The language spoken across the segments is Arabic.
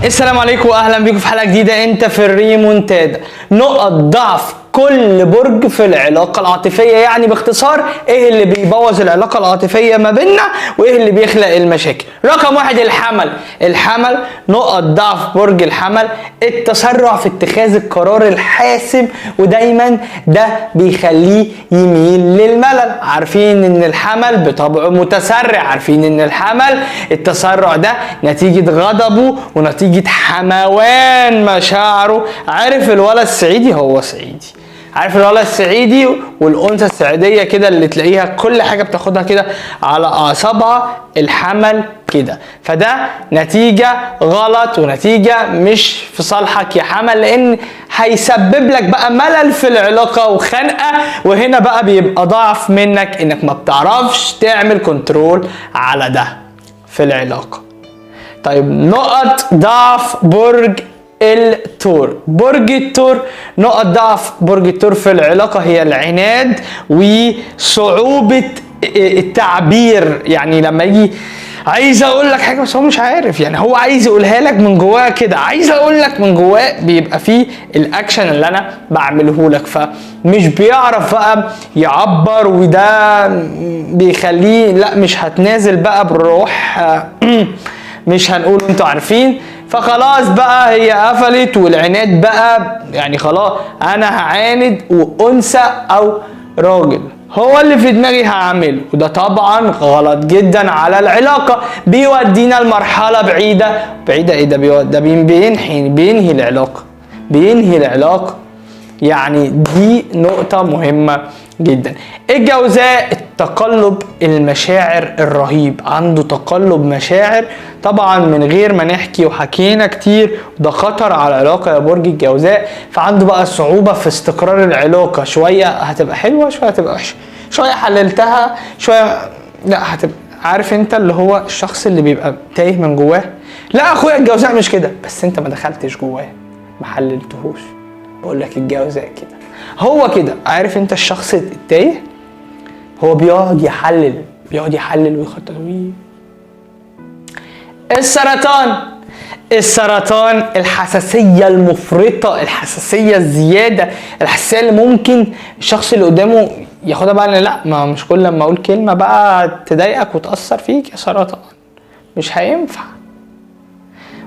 السلام عليكم واهلا بيكم في حلقه جديده. انت في الريمونتادا. نقط ضعف كل برج في العلاقه العاطفيه، يعني باختصار ايه اللي بيبوظ العلاقه العاطفيه ما بيننا وايه اللي بيخلق المشاكل. رقم واحد الحمل. نقط ضعف برج الحمل التسرع في اتخاذ القرار الحاسم، ودايما ده بيخليه يميل للملل. عارفين ان الحمل بطبعه متسرع، عارفين ان الحمل التسرع ده نتيجه غضبه ونتيجه حموان مشاعره. عارف الولد الصعيدي هو صعيدي، عارف الولد الصعيدي والانثى الصعيديه كده اللي تلاقيها كل حاجه بتاخدها كده على اعصابها، الحمل كده. فده نتيجه غلط ونتيجه مش في صالحك يا حمل، لان هيسبب لك بقى ملل في العلاقه وخنقه، وهنا بقى بيبقى ضعف منك انك ما بتعرفش تعمل كنترول على ده في العلاقه. طيب نقط ضعف برج الثور. برج الثور، نقط ضعف برج الثور في العلاقة هي العناد وصعوبة التعبير. يعني لما يجي عايز اقول لك حاجة بس هو مش عارف، يعني هو عايز يقولها لك من جواه كده، عايز اقول لك من جواه، بيبقى فيه الاكشن اللي انا بعمله لك، فمش بيعرف بقى يعبر، وده بيخليه لا مش هتنازل بقى بالروح مش هنقول انتوا عارفين. فخلاص بقى هي قفلت والعناد بقى، يعني خلاص انا هعاند، وانثى او راجل هو اللي في دماغي هعمله، وده طبعا غلط جدا على العلاقه، بيودينا لمرحله بعيده. ايه ده بينهي العلاقه. يعني دي نقطه مهمه جدا. الجوزاء، التقلب المشاعر الرهيب، عنده تقلب مشاعر طبعا من غير ما نحكي، وحكينا كتير، وده خطر على العلاقه يا برج الجوزاء. فعنده بقى صعوبه في استقرار العلاقه، شويه هتبقى حلوه شويه هتبقى وحشه، شويه حللتها شويه لا هتبقى، عارف انت اللي هو الشخص اللي بيبقى تايه من جواه. لا اخويا الجوزاء مش كده، بس انت ما دخلتش جواه، ما حللتهوش. بقول لك الجوزاء كده، هو كده. عارف انت الشخص التايه هو بيقعد يحلل ويخطط. السرطان، الحساسية المفرطة، الحساسية الزيادة، الحساسية اللي ممكن الشخص اللي قدامه ياخدها بقى لا، ما مش كل لما اقول كلمة بقى تضايقك وتأثر فيك يا سرطان، مش هينفع.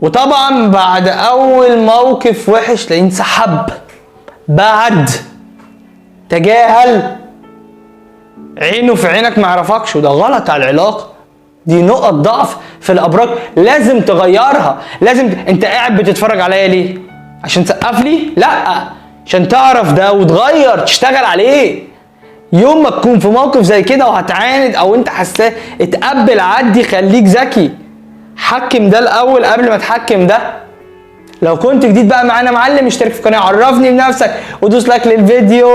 وطبعا بعد اول موقف وحش تلاقيه انسحب، بعد تجاهل، عينه في عينك ما يعرفكش، وده غلط على العلاقه. دي نقط ضعف في الابراج لازم تغيرها. انت قاعد بتتفرج عليا ليه؟ عشان تسقف لي؟ لا، عشان تعرف ده وتغير، تشتغل عليه. يوم ما تكون في موقف زي كده وهتعاند او انت حساه، اتقبل، عدي، خليك ذكي، حكم ده الاول قبل ما تحكم ده. لو كنت جديد بقى معانا معلم، اشترك في القناه، عرفني بنفسك، ودوس لايك للفيديو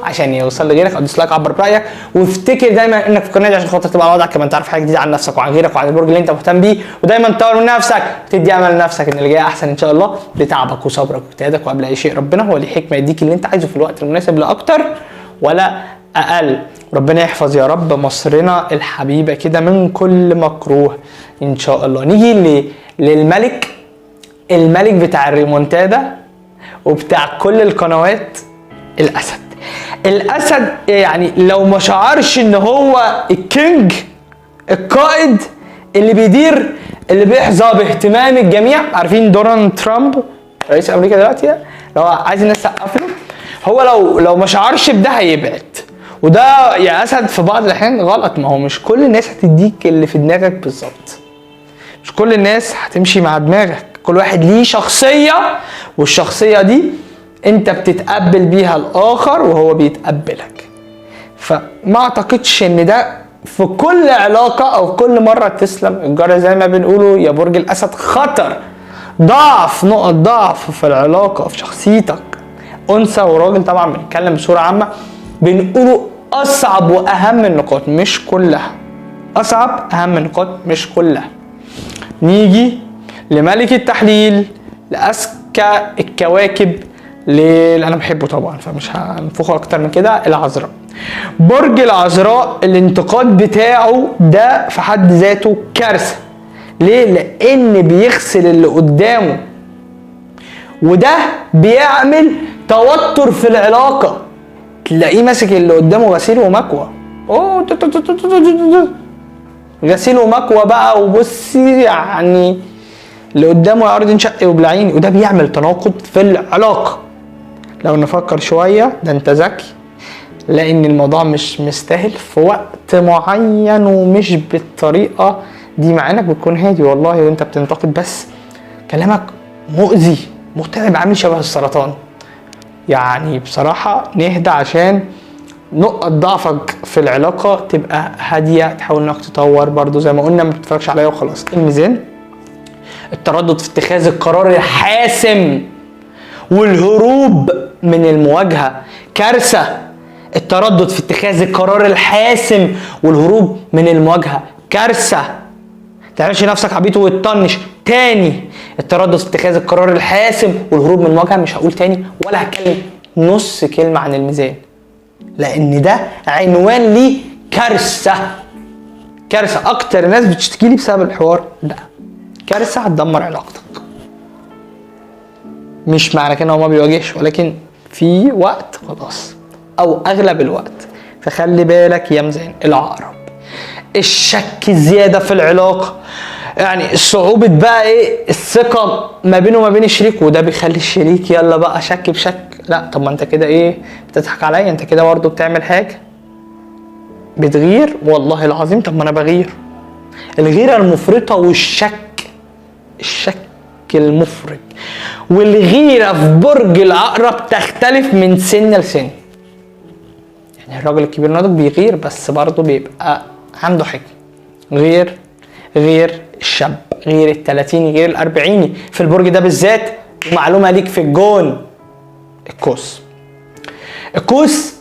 عشان يوصل لغيرك، او دوس لايك عبر برايك، وافتكر دايما انك في القناه دي عشان خاطر تبقى على وضعك، كمان تعرف حاجه جديده عن نفسك وعن غيرك وعن البرج اللي انت مهتم بيه، ودايما تطور من نفسك وتدي امل لنفسك ان اللي جاي احسن ان شاء الله، بتعبك وصبرك واجتهادك. وقبل اي شيء ربنا هو اللي حكمه يديك اللي انت عايزه في الوقت المناسب، لا اكتر ولا اقل. ربنا يحفظ يا رب مصرنا الحبيبه كده من كل مكروه ان شاء الله. نيجي الملك بتاع الريمونتادا وبتاع كل القنوات، الاسد يعني لو ما شعرش ان هو الكينج، القائد اللي بيدير، اللي بيحظى باهتمام الجميع. عارفين دونالد ترامب رئيس امريكا دلوقتي لو عايز الناس تسقف له، هو لو ما شعرش بده هيبعد. وده يا اسد في بعض الاحيان غلط، ما هو مش كل الناس هتديك اللي في دماغك بالظبط، مش كل الناس هتمشي مع دماغك، كل واحد ليه شخصية، والشخصية دي انت بتتقبل بيها الاخر وهو بيتقبلك. فما اعتقدش ان ده في كل علاقة او كل مرة تسلم الجارة زي ما بنقوله يا برج الاسد. خطر، ضعف، نقط ضعف في العلاقة، في شخصيتك. انثى وراجل طبعا بنتكلم بصورة عامة، بنقوله اصعب واهم النقاط مش كلها، اصعب اهم النقاط مش كلها. نيجي لملك التحليل، لأذكى الكواكب، اللي انا بحبه طبعا فمش هنفخه اكتر من كده، العذراء. برج العذراء الانتقاد بتاعه ده في حد ذاته كارثه، ليه؟ لان بيغسل اللي قدامه، وده بيعمل توتر في العلاقه. تلاقيه ماسك اللي قدامه غسيل ومكوى، غسيل ومكوى بقى، وبصي يعني اللي قدامه ارض انشق وبلعيني، وده بيعمل تناقض في العلاقه. لو نفكر شويه، ده انت ذكي، لان الموضوع مش مستاهل في وقت معين ومش بالطريقه دي، مع انك بتكون هادي والله وانت بتنتقد، بس كلامك مؤذي متعب عامل شبه السرطان. يعني بصراحه نهدى عشان نقط ضعفك في العلاقه تبقى هاديه، تحاول انك تطور. برضو زي ما قلنا ما تتفرجش عليا وخلاص. الميزان، التردد في اتخاذ القرار الحاسم والهروب من المواجهه كارثه. التردد في اتخاذ القرار الحاسم والهروب من المواجهه كارثه. تعملش نفسك عبيط وتطنش. تاني، التردد في اتخاذ القرار الحاسم والهروب من المواجهه، مش هقول تاني ولا هتكلم نص كلمه عن الميزان، لان ده عنوان ليه كارثه. كارثه. اكتر ناس بتشتكي لي بسبب الحوار ده. كارثه هتدمر علاقتك. مش معنى كده هو ما بيواجهش، ولكن في وقت خلاص، او اغلب الوقت. فخلي بالك يا ميزان العقرب. الشك الزياده في العلاقه، يعني صعوبه بقى ايه الثقه ما بينه وما بين الشريك، وده بيخلي الشريك يلا بقى شك بشك. لا، طب ما انت كده ايه بتضحك عليا، انت كده برضه بتعمل حاجه، بتغير والله العظيم. طب ما انا بغير. الغيره المفرطه الشك المفرط. والغيره في برج العقرب تختلف من سن لسن. يعني الراجل الكبير الناضج بيغير، بس برضه بيبقى عنده حكمه. غير الشاب، غير ال30، غير ال40 في البرج ده بالذات. معلومه ليك في الجون، القوس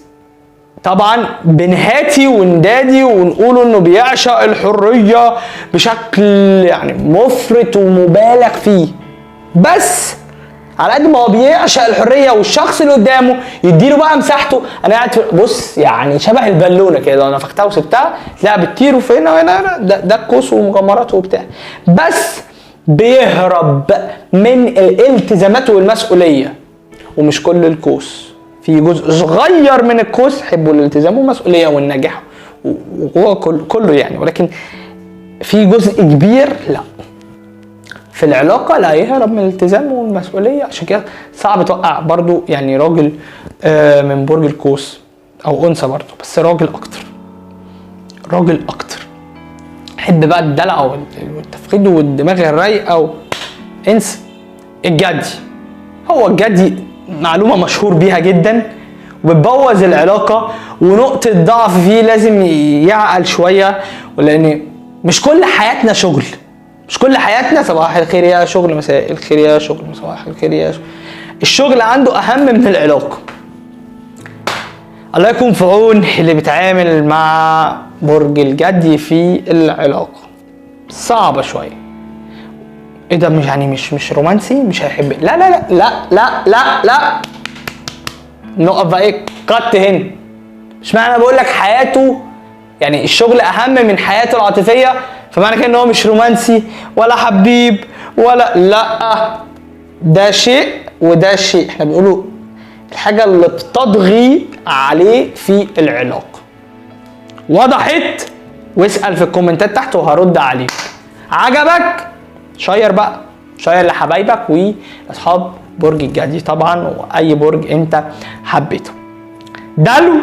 طبعا بنهاتي وندادي ونقول انه بيعشق الحريه بشكل يعني مفرط ومبالغ فيه، بس على قد ما هو بيعشق الحريه والشخص اللي قدامه يديله بقى مساحته. انا قاعد بص يعني شبه البالونه كده، لو نفختها وسبتها تلاقيها بتطير وفي هنا وهنا. ده القوس ومغامراته وبتاع، بس بيهرب من الالتزامات والمسؤوليه. ومش كل القوس، في جزء صغير من القوس يحبوا الالتزام والمسؤوليه والنجاح، وهو كله يعني، ولكن في جزء كبير لا، في العلاقه لا يهرب من الالتزام والمسؤوليه. عشان كده صعب توقع برضو يعني راجل من برج القوس، او انثى برضو، بس راجل اكتر حب بقى الدلع والتفخيد والدماغ الرايقه انسى. الجدي معلومه مشهور بيها جدا وبتبوظ العلاقه، ونقطه ضعف فيه لازم يعقل شويه، ولان مش كل حياتنا شغل، مش كل حياتنا صباح الخير يا شغل مساء الخير يا شغل صباح الخير يا شغل. الشغل عنده اهم من العلاقه. الله يكون في عون اللي بيتعامل مع برج الجدي في العلاقه، صعبه شويه. ايه ده؟ مش يعني مش رومانسي، مش هيحب. لا لا لا لا لا لا لا، نقف بقى ايه قط هنا. مش معنى بقول لك حياته يعني الشغل اهم من حياته العاطفيه فمعنى كده ان هو مش رومانسي ولا حبيب ولا لا. ده شيء وده شيء. احنا بنقوله الحاجه اللي بتطغي عليه في العلاقه. وضحت؟ واسال في الكومنتات تحت وهرد عليك. عجبك؟ شير بقى، شير لحبايبك واصحاب برج الجدي طبعا، واي برج انت حبيته. دلو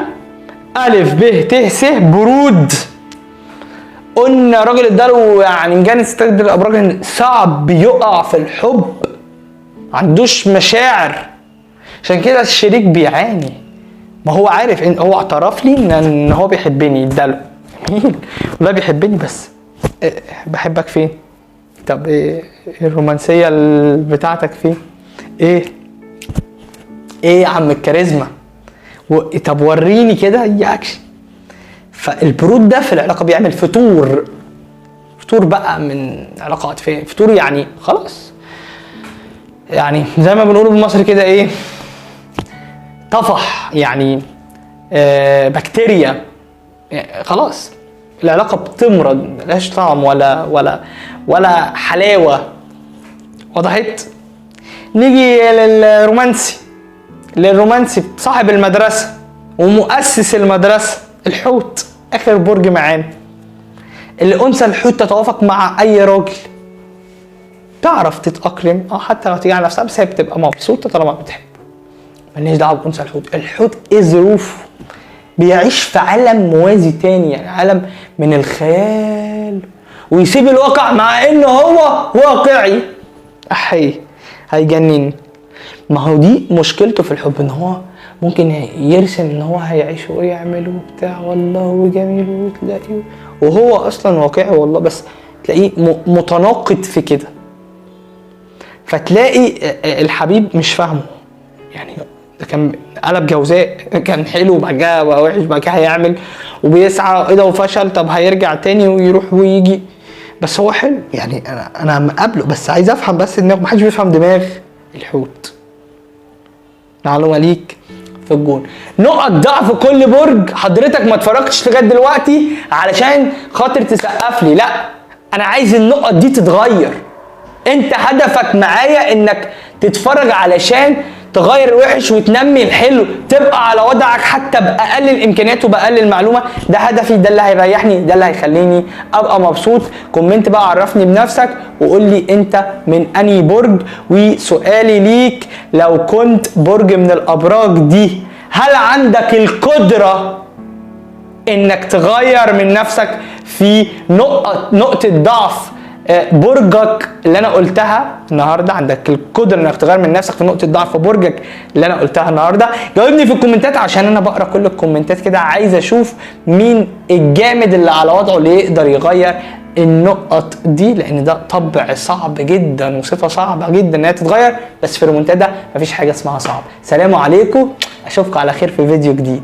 الف ب ت س برود. قلنا راجل الدلو يعني مجان استخدم الابراج صعب يقع في الحب، عندوش مشاعر، عشان كده الشريك بيعاني. ما هو عارف ان هو اعترف لي ان هو بيحبني. الدلو جميل والله بيحبني، بس بحبك فين؟ طب ايه الرومانسيه بتاعتك فين؟ ايه يا عم الكاريزما؟ طب وريني كده اي اكشن. فالبرود ده في العلاقه بيعمل فتور بقى من علاقه عاطفيه، فتور يعني خلاص، يعني زي ما بنقوله بالمصري كده ايه، طفح يعني بكتيريا يعني خلاص العلاقه بتمرض، ملهاش طعم ولا حلاوه. وضحت؟ نيجي للرومانسي صاحب المدرسه ومؤسس المدرسه، الحوت، اخر برج معانا. اللي انثى الحوت تتوافق مع اي راجل، تعرف تتاقلم حتى لو تيجي على نفسها، بس هي بتبقى مبسوطه طالما بتحب. مالناش دعوه بانثى الحوت. الحوت ايه ظروفه؟ بيعيش في عالم موازي تاني، يعني عالم من الخيال، ويسيب الواقع مع انه هو واقعي. هيجنني. ما هو دي مشكلته في الحب، ان هو ممكن يرسم ان هو هيعيش ويعمل وبتاع والله جميل، وتلاقيه وهو اصلا واقعي والله، بس تلاقيه متناقض في كده. فتلاقي الحبيب مش فاهمه، يعني ده كان قلب جوزاء، كان حلو وبعد كده بقى وحش، بعد كده هيعمل وبيسعى ايه ده وفشل، طب هيرجع تاني ويروح ويجي، بس هو حلو. يعني انا مقابله، بس عايز افهم بس دماغه، محدش بيفهم دماغ الحوت. معلومه ليك في الجون. نقط ضعف كل برج، حضرتك ما اتفرجتش لغايه دلوقتي علشان خاطر تسقف لي، لا، انا عايز النقط دي تتغير. انت هدفك معايا انك تتفرج علشان تغير الوحش وتنمي الحلو، تبقى على وضعك حتى باقل الامكانيات وباقل المعلومه. ده هدفي، ده اللي هيريحني، ده اللي هيخليني ابقى مبسوط. كومنت بقى عرفني بنفسك وقول لي انت من انهي برج. وسؤالي ليك، لو كنت برج من الابراج دي، هل عندك القدره انك تغير من نفسك في نقطه ضعف برجك اللي انا قلتها النهارده؟ عندك القدره انك تغير من نفسك في نقطه ضعف برجك اللي انا قلتها النهارده؟ جاوبني في الكومنتات، عشان انا بقرا كل الكومنتات كده، عايز اشوف مين الجامد اللي على وضعه اللي يقدر يغير النقط دي، لان ده طبع صعب جدا وصفه صعبه جدا انها تتغير، بس في المنتدى مفيش حاجه اسمها صعب. سلام عليكم، اشوفكم على خير في فيديو جديد.